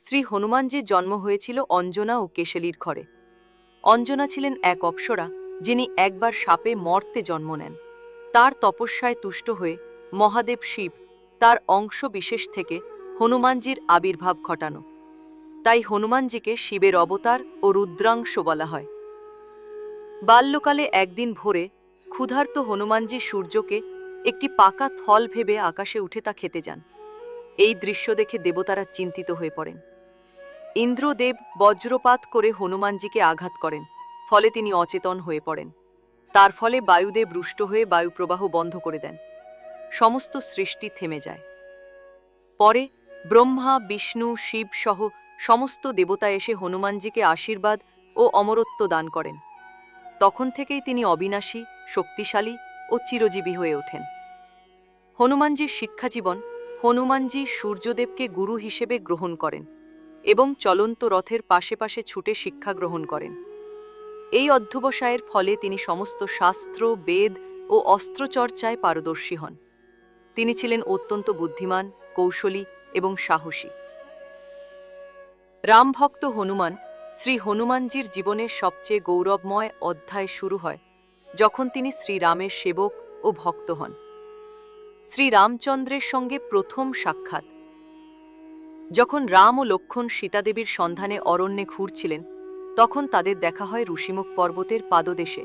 শ্রী হনুমানজির জন্ম হয়েছিল অঞ্জনা ও কেশালির ঘরে। অঞ্জনা ছিলেন এক অপ্সরা, যিনি একবার সাপে মর্তে জন্ম নেন। তার তপস্যায় তুষ্ট হয়ে মহাদেব শিব তার অংশ বিশেষ থেকে হনুমানজির আবির্ভাব ঘটানো। তাই হনুমানজিকে শিবের অবতার ও রুদ্রাংশ বলা হয়। বাল্যকালে একদিন ভোরে ক্ষুধার্ত হনুমানজি সূর্যকে একটি পাকা থল ভেবে আকাশে উঠে তা খেতে যান। এই দৃশ্য দেখে দেবতারা চিন্তিত হয়ে পড়েন। ইন্দ্রদেব বজ্রপাত করে হনুমানজিকে আঘাত করেন, ফলে তিনি অচেতন হয়ে পড়েন। তার ফলে বায়ুদেব রুষ্ট হয়ে বায়ুপ্রবাহ বন্ধ করে দেন। সমস্ত সৃষ্টি থেমে যায়। পরে ব্রহ্মা, বিষ্ণু, শিব সহ সমস্ত দেবতা এসে হনুমানজিকে আশীর্বাদ ও অমরত্ব দান করেন। তখন থেকেই তিনি অবিনাশী, শক্তিশালী ও চিরজীবী হয়ে ওঠেন। হনুমানজির শিক্ষাজীবন: হনুমানজি সূর্যদেবকে গুরু হিসেবে গ্রহণ করেন এবং চলন্ত রথের পাশে পাশে ছুটে শিক্ষা গ্রহণ করেন। এই অধ্যবসায়ের ফলে তিনি সমস্ত শাস্ত্র, বেদ ও অস্ত্রচর্চায় পারদর্শী হন। তিনি ছিলেন অত্যন্ত বুদ্ধিমান, কৌশলী এবং সাহসী। রামভক্ত হনুমান: শ্রী হনুমানজির জীবনের সবচেয়ে গৌরবময় অধ্যায় শুরু হয় যখন তিনি শ্রীরামের সেবক ও ভক্ত হন। শ্রীরামচন্দ্রের সঙ্গে প্রথম সাক্ষাৎ: যখন রাম ও লক্ষ্মণ সীতাদেবীর সন্ধানে অরণ্যে ঘুরছিলেন, তখন তাদের দেখা হয় ঋষিমুখ পর্বতের পাদদেশে।